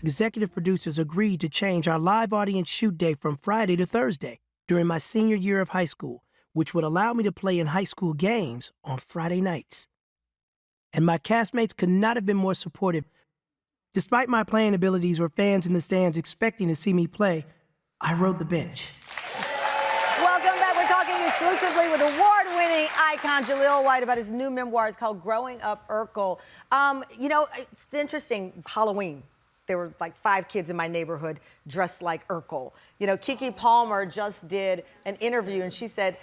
executive producers agreed to change our live audience shoot day from Friday to Thursday during my senior year of high school, which would allow me to play in high school games on Friday nights. And my castmates could not have been more supportive. Despite my playing abilities or fans in the stands expecting to see me play, I rode the bench. Welcome back. We're talking exclusively with award-winning icon Jaleel White about his new memoir. It's called Growing Up Urkel. You know, it's interesting, Halloween. There were like 5 kids in my neighborhood dressed like Urkel. You know, Keke Palmer just did an interview and she said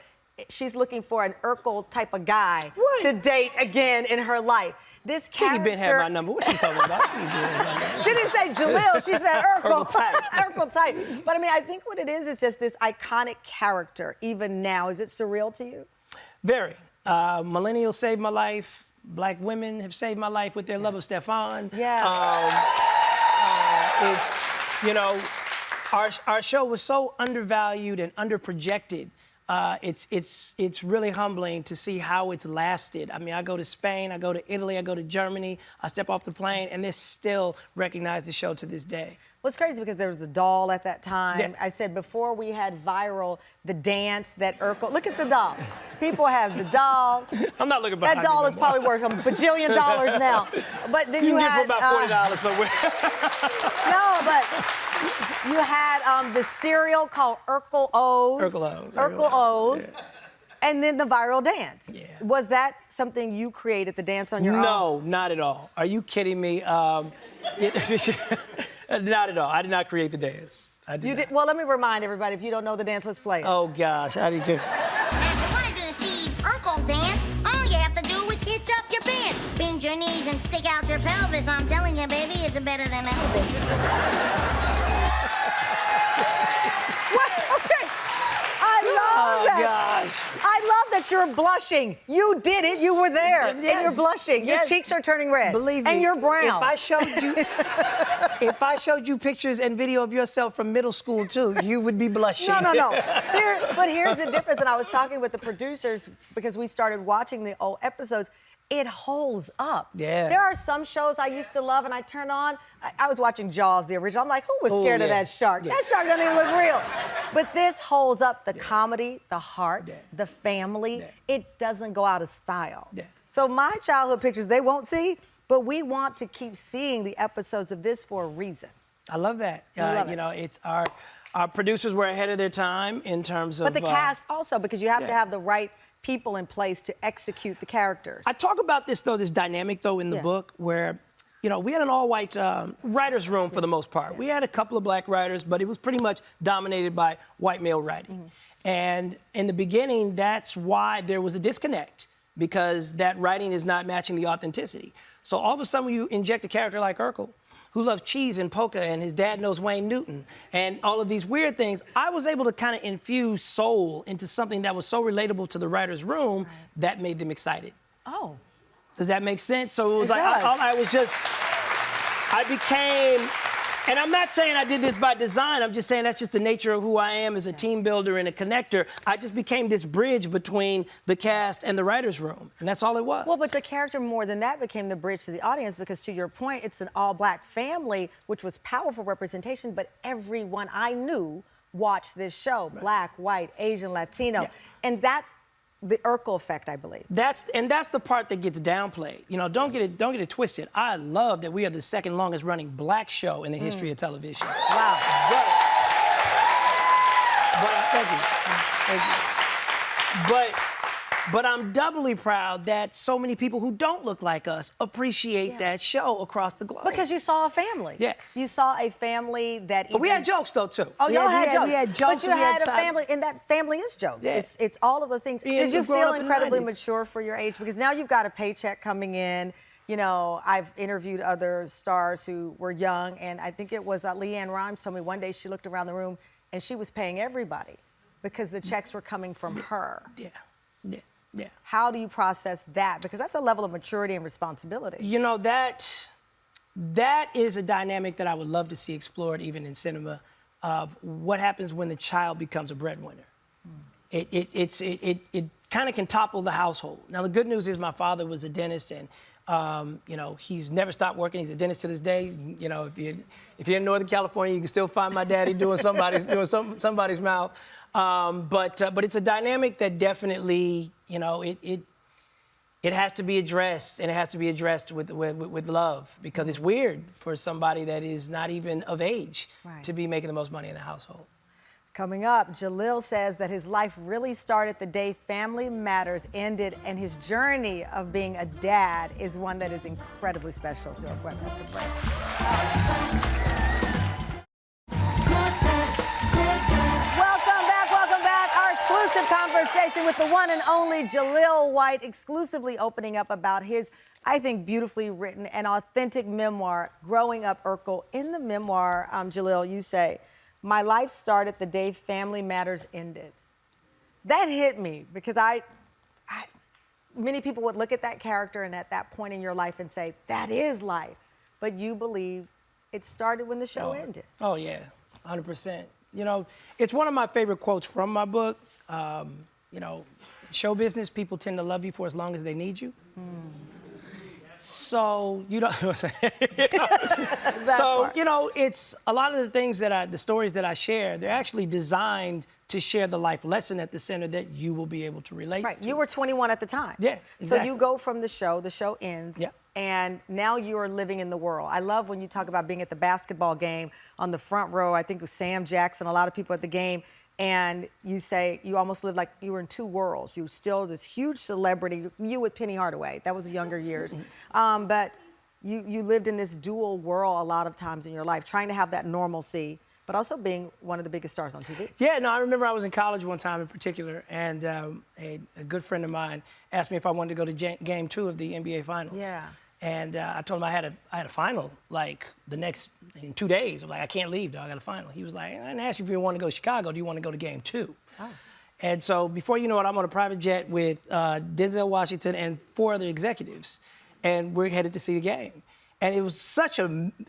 she's looking for an Urkel type of guy to date again in her life. This character... Keke been had my number. What you talking about? She didn't say Jaleel, she said Urkel. Urkel type. Urkel type. But I mean, I think what it is just this iconic character, even now. Is it surreal to you? Very. Millennials saved my life. Black women have saved my life with their love of Stefan. Yeah. It's, you know, our show was so undervalued and underprojected. It's really humbling to see how it's lasted. I mean, I go to Spain, I go to Italy, I go to Germany, I step off the plane, and they still recognize the show to this day. Well, it's crazy because there was the doll at that time. Yeah. I said before we had viral the dance that Urkel. Look at the doll. People have the doll. I'm not looking behind that doll is probably worth $1 bajillion now. But then you had for about $40 somewhere. No, but you had the cereal called Urkel O's. Urkel O's. Yeah. And then the viral dance. Yeah. Was that something you created, the dance on your own? No, not at all. Are you kidding me? Not at all. I did not create the dance. You did? Well, let me remind everybody, if you don't know the dance, let's play it. Oh, gosh. How do you... If you want to do the Steve Urkel dance, all you have to do is hitch up your pants, bend your knees, and stick out your pelvis. I'm telling you, baby, it's better than Elvis. What? Okay. I love that. Gosh. I love that you're blushing. You did it. You were there. Yes. And you're blushing. Your cheeks are turning red. Believe me. And you're brown. If I showed you pictures and video of yourself from middle school, too, you would be blushing. No. But here's the difference. And I was talking with the producers because we started watching the old episodes. It holds up. Yeah. There are some shows I used to love and I turn on. I was watching Jaws, the original. I'm like, who was scared of that shark? Yeah. That shark doesn't even look real. But this holds up the comedy, the heart, the family. It doesn't go out of style. So my childhood pictures, they won't see, but we want to keep seeing the episodes of this for a reason. I love that. You know, it's our producers were ahead of their time in terms of... But the cast also, because you have to have the right people in place to execute the characters. I talk about this, though, this dynamic, though, in the book where, you know, we had an all-white writer's room for the most part. We had a couple of black writers, but it was pretty much dominated by white male writing. And in the beginning, that's why there was a disconnect, because that writing is not matching the authenticity. So all of a sudden, when you inject a character like Urkel, who loves cheese and polka, and his dad knows Wayne Newton, and all of these weird things, I was able to kind of infuse soul into something that was so relatable to the writer's room that made them excited. Oh. Does that make sense? So it was I became, and I'm not saying I did this by design, I'm just saying that's just the nature of who I am as a team builder and a connector. I just became this bridge between the cast and the writer's room, and that's all it was. Well, but the character more than that became the bridge to the audience because, to your point, it's an all-black family, which was powerful representation, but everyone I knew watched this show, black, white, Asian, Latino, and that's the Urkel effect, I believe. That's the part that gets downplayed. You know, don't get it twisted. I love that we are the second longest running black show in the history of television. Wow. Thank you. But I'm doubly proud that so many people who don't look like us appreciate that show across the globe. Because you saw a family. Yes. You saw a family that But we had jokes, though, too. Oh, y'all had jokes. We had jokes. But you had a family, and that family is jokes. Yeah. It's all of those things. Yeah, Did you feel incredibly in the 90s. mature for your age? Because now you've got a paycheck coming in. You know, I've interviewed other stars who were young, and I think it was Leanne Rimes told me one day she looked around the room and she was paying everybody because the checks were coming from her. Yeah. How do you process that? Because that's a level of maturity and responsibility. You know, that is a dynamic that I would love to see explored even in cinema, of what happens when the child becomes a breadwinner. It kind of can topple the household. Now, the good news is my father was a dentist, and You know, he's never stopped working. He's a dentist to this day. You know, if you're in Northern California, you can still find my daddy doing somebody's mouth. But it's a dynamic that definitely, you know, it has to be addressed, and it has to be addressed with love, because it's weird for somebody that is not even of age to be making the most money in the household. Coming up, Jaleel says that his life really started the day Family Matters ended, and his journey of being a dad is one that is incredibly special. So we're going to have to break. Welcome back. Our exclusive conversation with the one and only Jaleel White, exclusively opening up about his, I think, beautifully written and authentic memoir, Growing Up Urkel. In the memoir, Jaleel, you say, "My life started the day Family Matters ended." That hit me because many people would look at that character and at that point in your life and say, that is life. But you believe it started when the show ended. Oh, yeah, 100%. You know, it's one of my favorite quotes from my book. You know, in show business, people tend to love you for as long as they need you. So, you know, you know, it's a lot of the things the stories that I share, they're actually designed to share the life lesson at the center that you will be able to relate to. You were 21 at the time. Yeah, exactly. So you go from the show ends, and now you are living in the world. I love when you talk about being at the basketball game on the front row. I think it was Sam Jackson, a lot of people at the game. And you say you almost lived like you were in two worlds. You were still this huge celebrity, you with Penny Hardaway. That was the younger years. But you lived in this dual world a lot of times in your life, trying to have that normalcy, but also being one of the biggest stars on TV. Yeah, no, I remember I was in college one time in particular, and a good friend of mine asked me if I wanted to go to Game 2 of the NBA Finals. Yeah. And I told him I had a final, like, in 2 days. I'm like, I can't leave, dog, I got a final. He was like, I didn't ask you if you want to go to Chicago. Do you want to go to Game 2? Oh. And so before you know it, I'm on a private jet with Denzel Washington and 4 other executives, and we're headed to see the game. And it was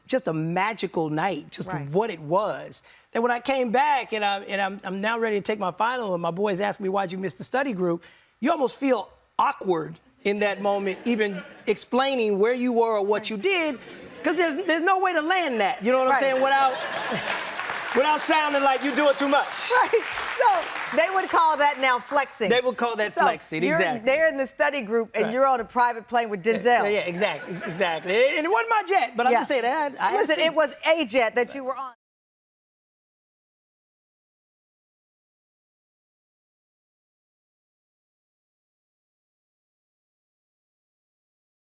just a magical night, just what it was. That when I came back and I'm now ready to take my final, and my boys ask me, why'd you miss the study group? You almost feel awkward in that moment, even explaining where you were or what you did, because there's no way to land that, you know what I'm saying, without sounding like you do it too much. Right. So they would call that now flexing. They would call that flexing, exactly. They're in the study group, and you're on a private plane with Denzel. Yeah, exactly. And it wasn't my jet, but I'm just saying that. Listen, it was a jet that you were on.